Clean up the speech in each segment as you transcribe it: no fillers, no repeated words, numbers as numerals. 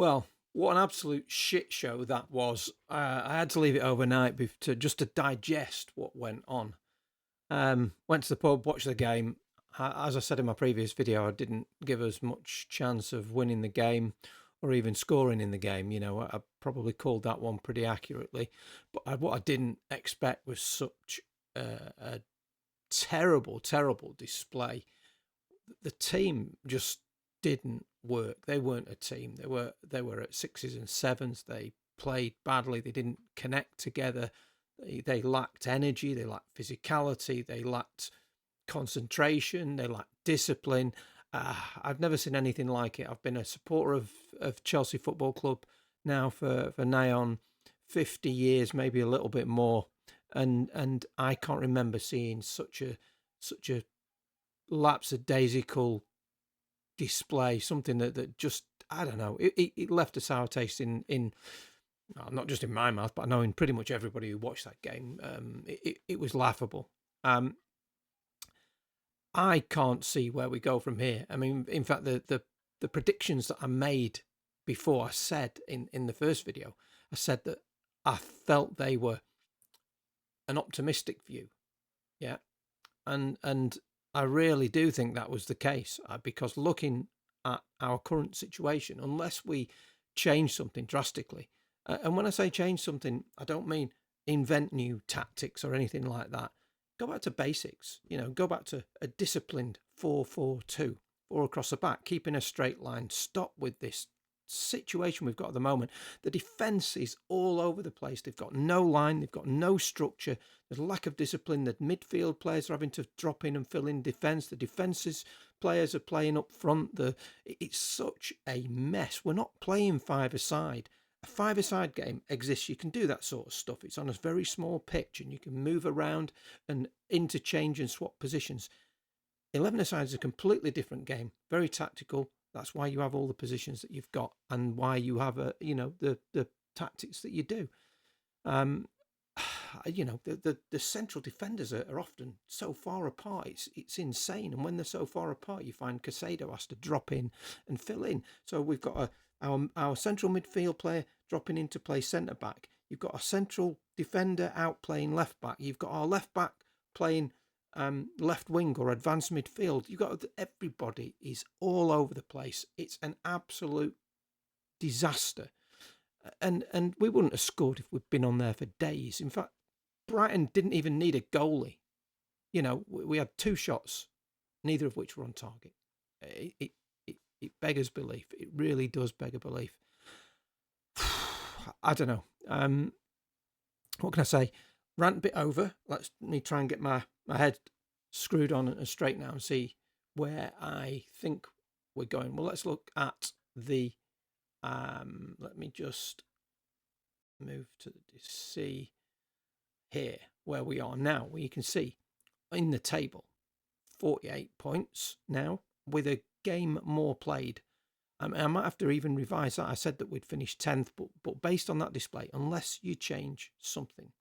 Well, what an absolute shit show that was. I had to leave it overnight to digest what went on. Went to the pub, watched the game. As I said in my previous video, I didn't give us much chance of winning the game or even scoring in the game. I probably called that one pretty accurately. But what I didn't expect was such a terrible, terrible display. The team just didn't work. They weren't a team. They were at sixes and sevens. They played badly. They didn't connect together. They lacked energy. They lacked physicality. They lacked concentration. They lacked discipline. I've never seen anything like it. I've been a supporter of Chelsea Football Club now for nigh on 50 years, maybe a little bit more, and I can't remember seeing such a lapsadaisical display, something that just, I don't know, it left a sour taste in well, not just in my mouth, but I know in pretty much everybody who watched that game. It was laughable. I can't see where we go from here. I mean, in fact, the predictions that I made before, I said in the first video, I said that I felt they were an optimistic view. Yeah. And I really do think that was the case, because looking at our current situation, unless we change something drastically, and when I say change something, I don't mean invent new tactics or anything like that. Go back to basics, go back to a disciplined 4-4-2, 4 across the back, keeping a straight line. Stop with this situation we've got at the moment. The defence is all over the place. They've got no line, they've got no structure, there's a lack of discipline. The midfield players are having to drop in and fill in defence. The defences players are playing up front. It's such a mess. We're not playing five-a-side. A five-a-side game exists. You can do that sort of stuff. It's on a very small pitch and you can move around and interchange and swap positions. 11-a-side is a completely different game, very tactical. That's why you have all the positions that you've got and why you have the tactics that you do. The central defenders are often so far apart. It's insane. And when they're so far apart, you find Casado has to drop in and fill in. So we've got our central midfield player dropping in to play centre back. You've got a central defender out playing left back. You've got our left back playing left wing or advanced midfield. You've got everybody is all over the place. It's an absolute disaster. And we wouldn't have scored if we'd been on there for days. In fact, Brighton didn't even need a goalie. We had 2 shots, neither of which were on target. It beggars belief. It really does beg a belief. I don't know. What can I say? Rant bit over. Let me try and get my head screwed on and straight now and see where I think we're going. Well, let's look at the let me just move to see here where we are now, where you can see in the table 48 points now with a game more played. I might have to even revise that. I said that we'd finish 10th, but based on that display, unless you change something,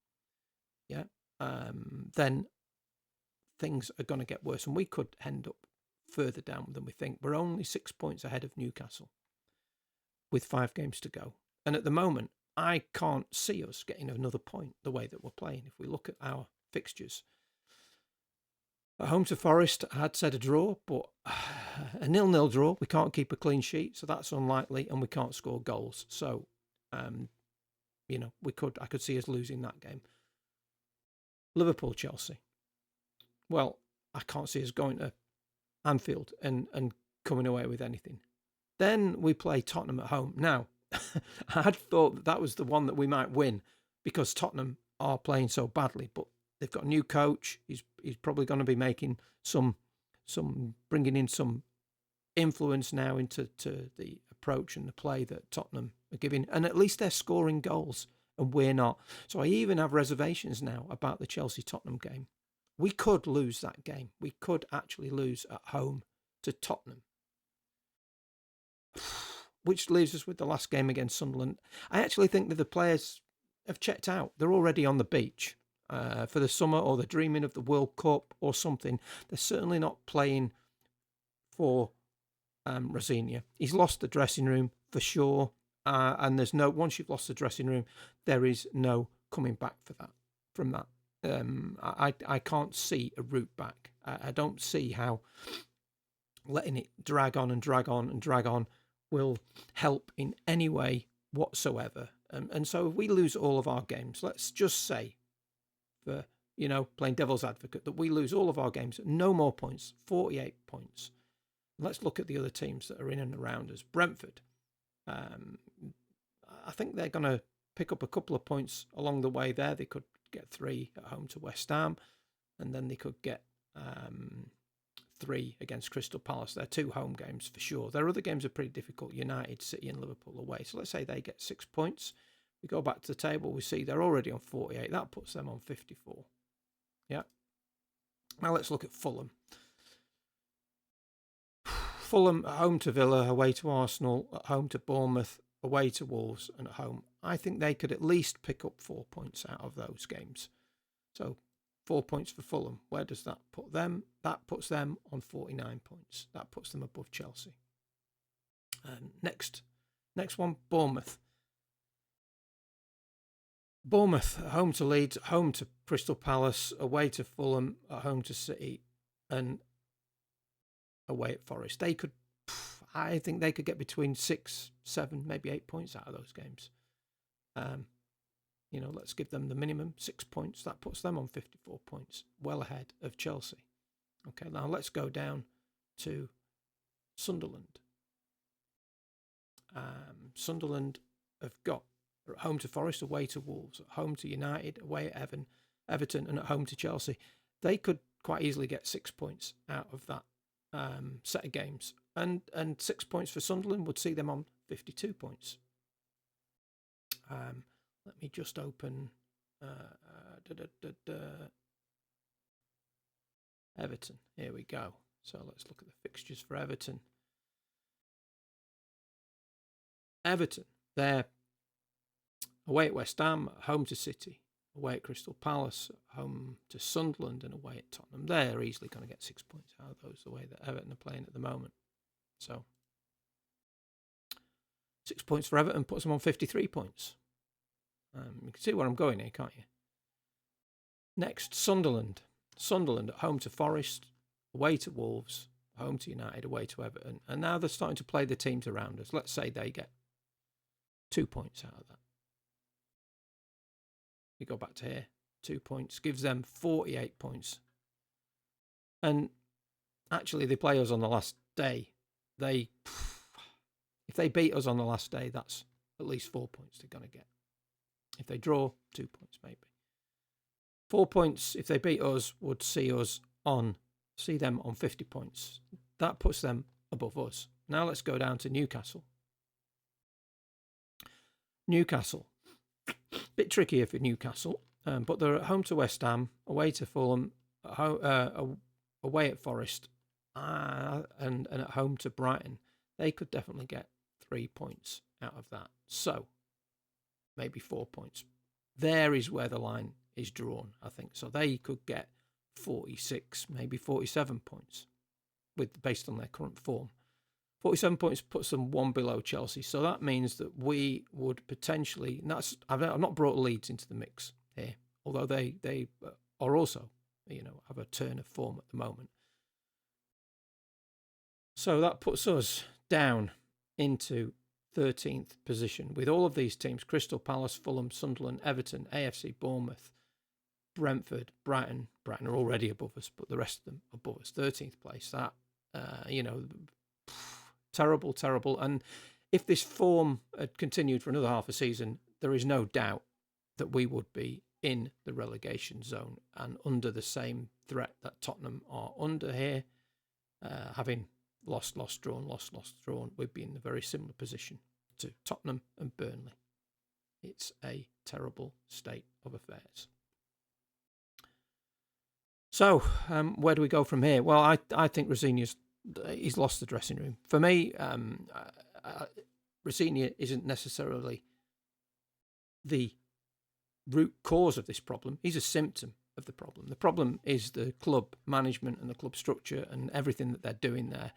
then things are going to get worse and we could end up further down than we think. We're only 6 points ahead of Newcastle with 5 games to go. And at the moment, I can't see us getting another point the way that we're playing. If we look at our fixtures, at home to Forest, I had said a draw, but a 0-0 draw. We can't keep a clean sheet, so that's unlikely, and we can't score goals. So, I could see us losing that game. Liverpool, Chelsea. Well, I can't see us going to Anfield and coming away with anything. Then we play Tottenham at home. Now, I had thought that was the one that we might win because Tottenham are playing so badly, but they've got a new coach. He's probably going to be making some bringing in some influence now into the approach and the play that Tottenham are giving, and at least they're scoring goals and we're not. So I even have reservations now about the Chelsea-Tottenham game. We could lose that game. We could actually lose at home to Tottenham, which leaves us with the last game against Sunderland. I actually think that the players have checked out. They're already on the beach for the summer, or they're dreaming of the World Cup or something. They're certainly not playing for Rosinia. He's lost the dressing room for sure. And there's no, once you've lost the dressing room, there is no coming back from that. I can't see a route back. I don't see how letting it drag on and drag on and drag on will help in any way whatsoever. And so if we lose all of our games, let's just say, for, playing devil's advocate, that we lose all of our games, no more points, 48 points. Let's look at the other teams that are in and around us. Brentford, I think they're going to pick up a couple of points along the way there. They could get 3 at home to West Ham, and then they could get 3 against Crystal Palace. They're 2 home games for sure. Their other games are pretty difficult. United, City and Liverpool away. So let's say they get 6 points. We go back to the table, we see they're already on 48. That puts them on 54. Yeah. Now let's look at Fulham. Fulham at home to Villa, away to Arsenal, at home to Bournemouth, away to Wolves, and at home. I think they could at least pick up 4 points out of those games. So 4 points for Fulham. Where does that put them? That puts them on 49 points. That puts them above Chelsea. Next one, Bournemouth. Bournemouth, at home to Leeds, at home to Crystal Palace, away to Fulham, at home to City, and away at Forest. I think they could get between 6, 7, maybe 8 points out of those games. Let's give them the minimum, 6 points. That puts them on 54 points, well ahead of Chelsea. Okay, now let's go down to Sunderland. Sunderland have got at home to Forest, away to Wolves, at home to United, away at Everton, and at home to Chelsea. They could quite easily get 6 points out of that set of games. And 6 points for Sunderland would see them on 52 points. Let me just open Everton. Here we go. So let's look at the fixtures for Everton. Everton, they're away at West Ham, home to City, away at Crystal Palace, home to Sunderland, and away at Tottenham. They're easily going to get 6 points out of those, the way that Everton are playing at the moment. So 6 points for Everton puts them on 53 points. You can see where I'm going here, can't you? Next, Sunderland. Sunderland at home to Forest, away to Wolves, home to United, away to Everton. And now they're starting to play the teams around us. Let's say they get 2 points out of that. We go back to here. 2 points gives them 48 points. And actually, they play us on the last day. If they beat us on the last day, that's at least 4 points they're going to get. If they draw, 2 points maybe. 4 points, if they beat us, would see them on 50 points. That puts them above us. Now let's go down to Newcastle. Newcastle. Bit trickier for Newcastle, but they're at home to West Ham, away to Fulham, away at Forest, and at home to Brighton. They could definitely get 3 points out of that. So maybe 4 points. There is where the line is drawn, I think. So they could get 46, maybe 47 points based on their current form. 47 points puts them one below Chelsea. So that means that we would potentially, I've not brought Leeds into the mix here, although they are also, have a turn of form at the moment. So that puts us down into 13th position with all of these teams: Crystal Palace, Fulham, Sunderland, Everton, AFC, Bournemouth, Brentford, Brighton. Brighton are already above us, but the rest of them above us. 13th place. That, terrible. And if this form had continued for another half a season, there is no doubt that we would be in the relegation zone and under the same threat that Tottenham are under here. Having lost, drawn, we'd be in a very similar position to Tottenham and Burnley. It's a terrible state of affairs. So, where do we go from here? Well, I think he's lost the dressing room. For me, Rosenior isn't necessarily the root cause of this problem. He's a symptom of the problem. The problem is the club management and the club structure and everything that they're doing there.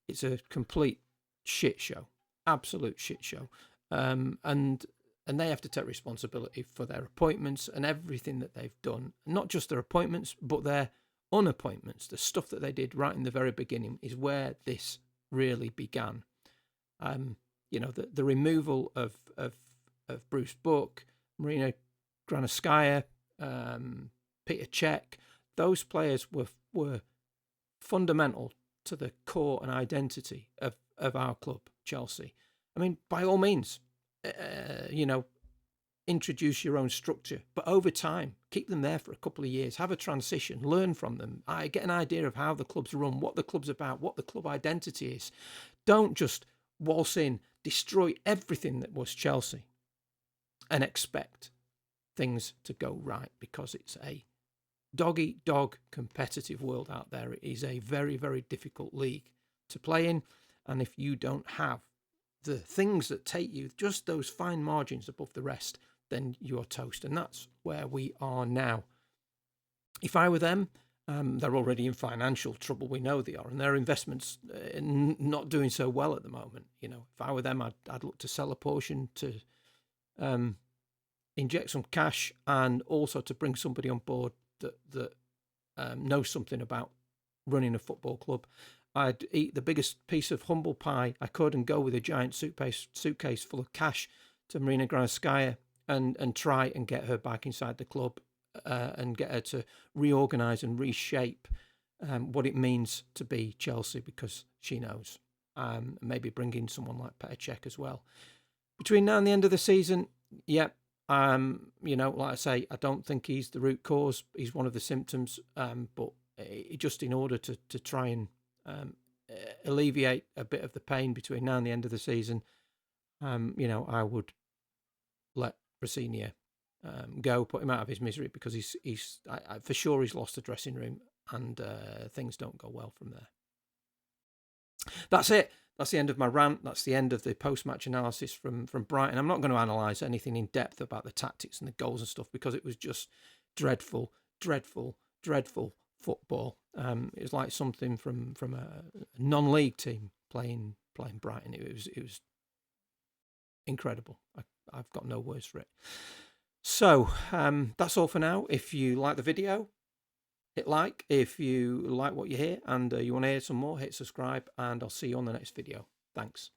It's a complete shit show, absolute shit show. and they have to take responsibility for their appointments and everything that they've done. Not just their appointments, but their unappointments. The stuff that they did right in the very beginning is where this really began. The removal of Bruce Buck, Marina Granovskaya, Peter Cech, those players were fundamental to the core and identity of our club, Chelsea. I mean, by all means, introduce your own structure, but over time, keep them there for a couple of years, have a transition, learn from them. I get an idea of how the club's run, what the club's about, what the club identity is. Don't just waltz in, destroy everything that was Chelsea and expect things to go right, because it's a dog-eat-dog competitive world out there. It is a very, very difficult league to play in, and if you don't have the things that take you just those fine margins above the rest, then you're toast. And that's where we are now. If I were them, they're already in financial trouble. We know they are, and their investments not doing so well at the moment. If I were them, I'd look to sell a portion to inject some cash, and also to bring somebody on board that knows something about running a football club. I'd eat the biggest piece of humble pie I could and go with a giant suitcase full of cash to Marina Granovskaya and try and get her back inside the club and get her to reorganise and reshape what it means to be Chelsea, because she knows. Maybe bring in someone like Petr Cech as well. Between now and the end of the season, like I say, I don't think he's the root cause. He's one of the symptoms, but just in order to try and alleviate a bit of the pain between now and the end of the season, I would let Rosenior go, put him out of his misery, because he's for sure he's lost the dressing room, and things don't go well from there. That's it. That's the end of my rant. That's the end of the post-match analysis from Brighton. I'm not going to analyse anything in depth about the tactics and the goals and stuff, because it was just dreadful, dreadful, dreadful football. It was like something from a non-league team playing Brighton. It was incredible. I've got no words for it. So that's all for now. If you like the video, hit like. If you like what you hear and you want to hear some more, hit subscribe, and I'll see you on the next video. Thanks.